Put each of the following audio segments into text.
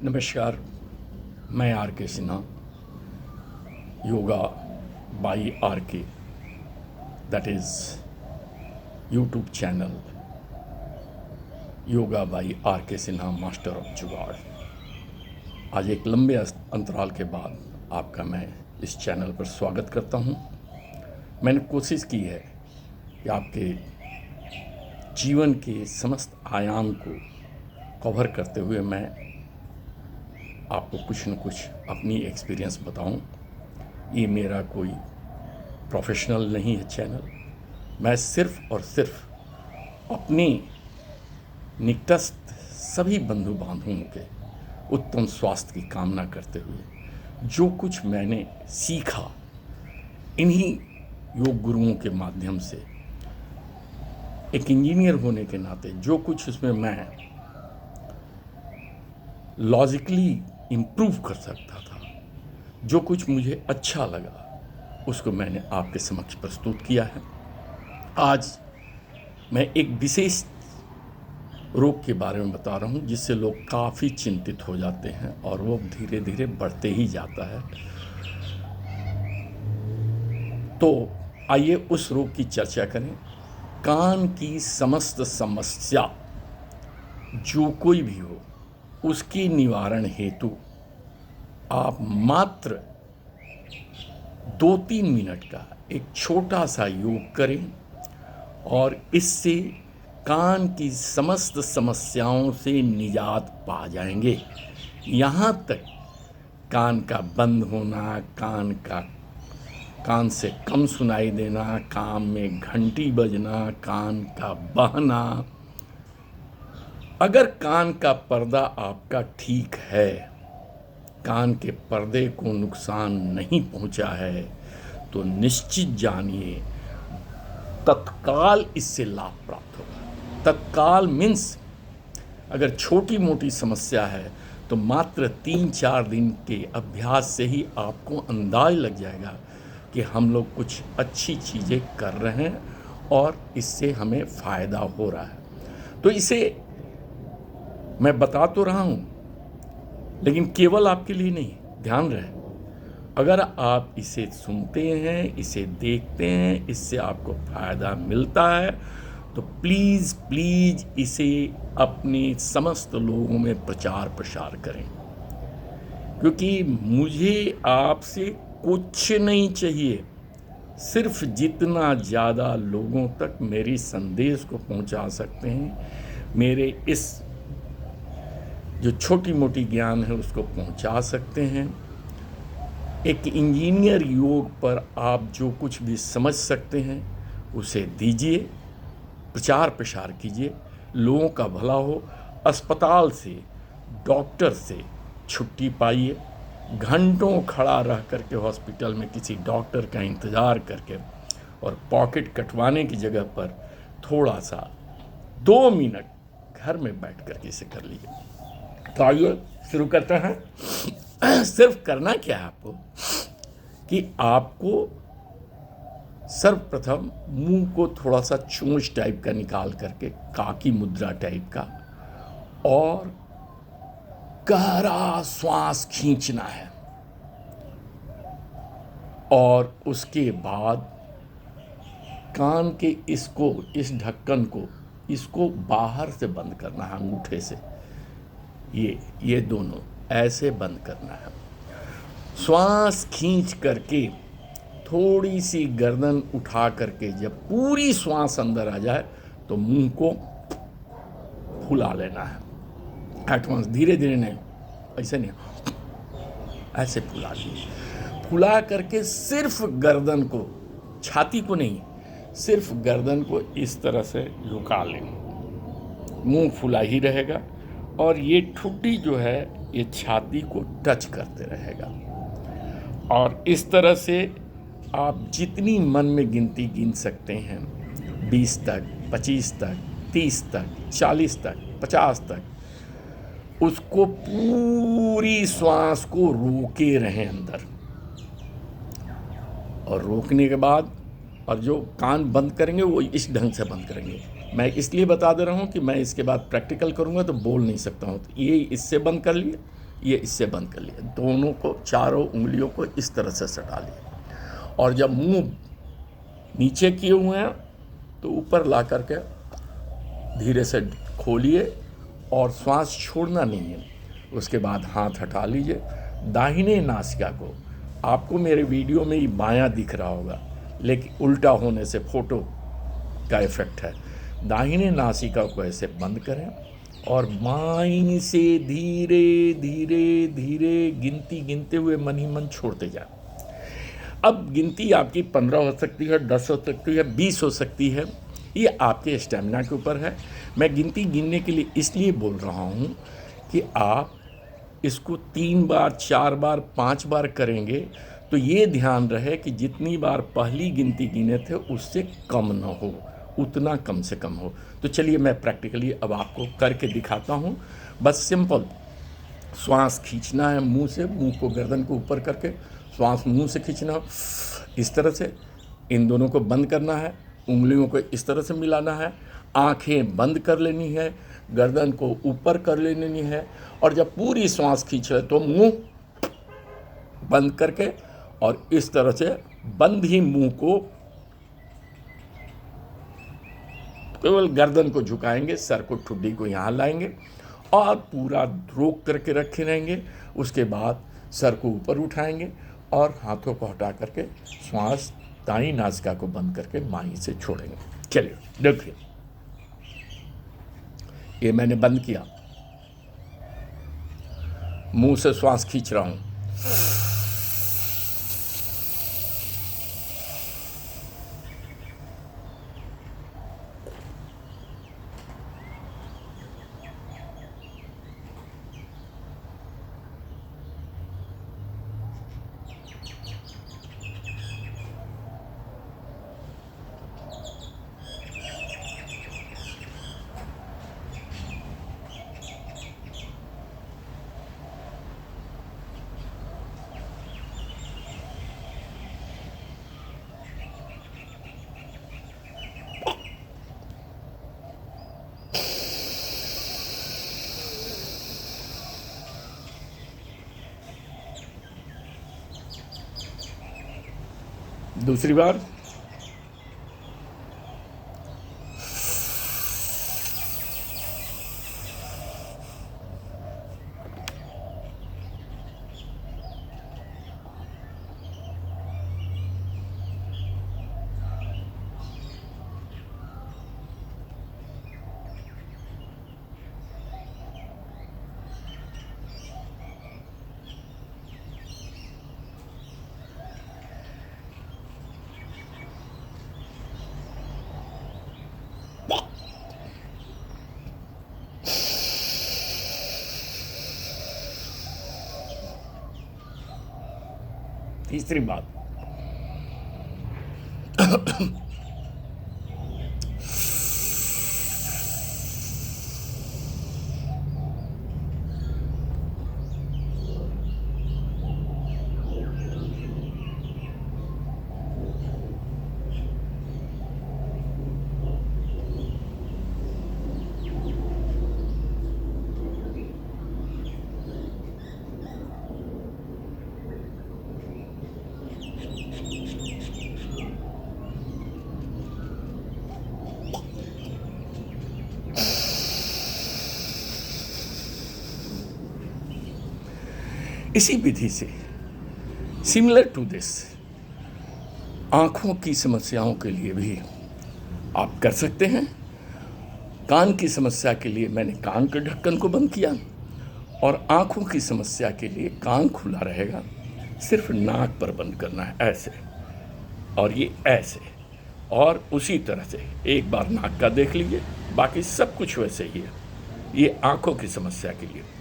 नमस्कार। मैं R K Sinha, yoga by R K, that is YouTube channel yoga by R K Sinha, master of जुगाड़। आज एक लंबे अंतराल के बाद आपका मैं इस चैनल पर स्वागत करता हूं। मैंने कोशिश की है कि आपके जीवन के समस्त आयाम को कवर करते हुए मैं आपको कुछ न कुछ अपनी एक्सपीरियंस बताऊं। ये मेरा कोई प्रोफेशनल नहीं है चैनल। मैं सिर्फ़ और सिर्फ अपने निकटस्थ सभी बंधु बांधवों के उत्तम स्वास्थ्य की कामना करते हुए जो कुछ मैंने सीखा इन्हीं योग गुरुओं के माध्यम से, एक इंजीनियर होने के नाते जो कुछ उसमें मैं लॉजिकली इम्प्रूव कर सकता था, जो कुछ मुझे अच्छा लगा उसको मैंने आपके समक्ष प्रस्तुत किया है। आज मैं एक विशेष रोग के बारे में बता रहा हूँ जिससे लोग काफ़ी चिंतित हो जाते हैं और वो धीरे धीरे बढ़ते ही जाता है। तो आइए उस रोग की चर्चा करें। कान की समस्त समस्या जो कोई भी हो, उसके निवारण हेतु आप मात्र 2-3 मिनट का एक छोटा सा योग करें और इससे कान की समस्त समस्याओं से निजात पा जाएंगे। यहाँ तक कान का बंद होना, कान से कम सुनाई देना, कान में घंटी बजना, कान का बहना, अगर कान का पर्दा आपका ठीक है, कान के पर्दे को नुकसान नहीं पहुंचा है, तो निश्चित जानिए तत्काल इससे लाभ प्राप्त होगा। तत्काल मीन्स अगर छोटी मोटी समस्या है तो मात्र 3-4 दिन के अभ्यास से ही आपको अंदाज लग जाएगा कि हम लोग कुछ अच्छी चीज़ें कर रहे हैं और इससे हमें फ़ायदा हो रहा है। तो इसे मैं बता तो रहा हूँ, लेकिन केवल आपके लिए नहीं। ध्यान रहे, अगर आप इसे सुनते हैं, इसे देखते हैं, इससे आपको फ़ायदा मिलता है, तो प्लीज़ इसे अपने समस्त लोगों में प्रचार प्रसार करें, क्योंकि मुझे आपसे कुछ नहीं चाहिए। सिर्फ जितना ज़्यादा लोगों तक मेरी संदेश को पहुंचा सकते हैं, मेरे इस जो छोटी मोटी ज्ञान है उसको पहुंचा सकते हैं। एक इंजीनियर योग पर आप जो कुछ भी समझ सकते हैं उसे दीजिए, प्रचार प्रसार कीजिए, लोगों का भला हो। अस्पताल से, डॉक्टर से छुट्टी पाइए। घंटों खड़ा रह करके हॉस्पिटल में किसी डॉक्टर का इंतज़ार करके और पॉकेट कटवाने की जगह पर थोड़ा सा 2 मिनट घर में बैठ कर के इसे कर लीजिए। तो आइए शुरू करते हैं। सिर्फ करना क्या है आपको कि आपको सर्वप्रथम मुंह को थोड़ा सा चोंच टाइप का निकाल करके, काकी मुद्रा टाइप का, और गहरा श्वास खींचना है और उसके बाद कान के इस ढक्कन को इसको बाहर से बंद करना है, अंगूठे से। ये दोनों ऐसे बंद करना है। श्वास खींच करके थोड़ी सी गर्दन उठा करके जब पूरी श्वास अंदर आ जाए तो मुंह को फुला लेना है। एट वंस, धीरे धीरे नहीं, ऐसे नहीं, ऐसे फुला लीजिए। फुला करके सिर्फ गर्दन को, छाती को नहीं, सिर्फ गर्दन को इस तरह से झुका लें। मुंह फुला ही रहेगा और ये ठुड्डी जो है ये छाती को टच करते रहेगा। और इस तरह से आप जितनी मन में गिनती गिन सकते हैं, 20 तक, 25 तक, 30 तक, 40 तक, 50 तक, उसको पूरी श्वास को रोके रहें अंदर। और रोकने के बाद, और जो कान बंद करेंगे वो इस ढंग से बंद करेंगे। मैं इसलिए बता दे रहा हूँ कि मैं इसके बाद प्रैक्टिकल करूँगा तो बोल नहीं सकता हूँ। तो ये इससे बंद कर लिए, ये इससे बंद कर लिया। दोनों को, चारों उंगलियों को इस तरह से सटा लिया, और जब मुंह नीचे किए हुए हैं तो ऊपर ला करके धीरे से खोलिए और श्वास छोड़ना नहीं है। उसके बाद हाथ हटा लीजिए। दाहिने नासिका को, आपको मेरे वीडियो में ही बायां दिख रहा होगा, लेकिन उल्टा होने से फोटो का इफेक्ट है। दाहिने नासिका को ऐसे बंद करें और बाईं से धीरे धीरे धीरे गिनती गिनते हुए मन ही मन छोड़ते जाए। अब गिनती आपकी 15 हो सकती है, 10 हो सकती है, 20 हो सकती है, ये आपके स्टेमिना के ऊपर है। मैं गिनती गिनने के लिए इसलिए बोल रहा हूँ कि आप इसको 3 बार, 4 बार, 5 बार करेंगे तो ये ध्यान रहे कि जितनी बार पहली गिनती गिने थे उससे कम ना हो, उतना कम से कम हो। तो चलिए मैं प्रैक्टिकली अब आपको करके दिखाता हूँ। बस सिंपल श्वास खींचना है मुंह से, मुंह को गर्दन को ऊपर करके श्वास मुंह से खींचना, इस तरह से। इन दोनों को बंद करना है, उंगलियों को इस तरह से मिलाना है, आंखें बंद कर लेनी है, गर्दन को ऊपर कर लेनी है, और जब पूरी श्वास खींच ले तो मुंह बंद करके और इस तरह से बंद ही मुंह को, केवल गर्दन को झुकाएंगे, सर को, ठुड्डी को यहाँ लाएंगे और पूरा रोक करके रखे रहेंगे। उसके बाद सर को ऊपर उठाएंगे और हाथों को हटा करके श्वास दाईं नासिका को बंद करके बाईं से छोड़ेंगे। चलिए देखिए, ये मैंने बंद किया, मुंह से श्वास खींच रहा हूँ। दूसरी बार, तीसरी बात, इसी विधि से सिमिलर टू दिस आँखों की समस्याओं के लिए भी आप कर सकते हैं। कान की समस्या के लिए मैंने कान के ढक्कन को बंद किया, और आँखों की समस्या के लिए कान खुला रहेगा, सिर्फ नाक पर बंद करना है ऐसे, और ये ऐसे, और उसी तरह से एक बार नाक का देख लीजिए, बाकी सब कुछ वैसे ही है। ये आँखों की समस्या के लिए।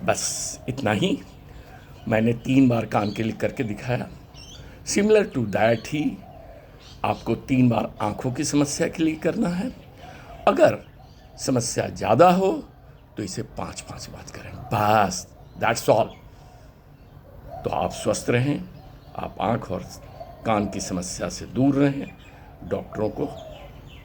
बस इतना ही मैंने 3 बार कान के लिए करके दिखाया। सिमिलर टू दैट ही आपको 3 बार आँखों की समस्या के लिए करना है। अगर समस्या ज़्यादा हो तो इसे 5-5 बार करें, बस दैट्स ऑल। तो आप स्वस्थ रहें, आप आँख और कान की समस्या से दूर रहें, डॉक्टरों को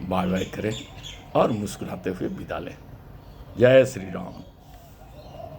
बाय बाय करें और मुस्कुराते हुए विदा लें। जय श्री राम।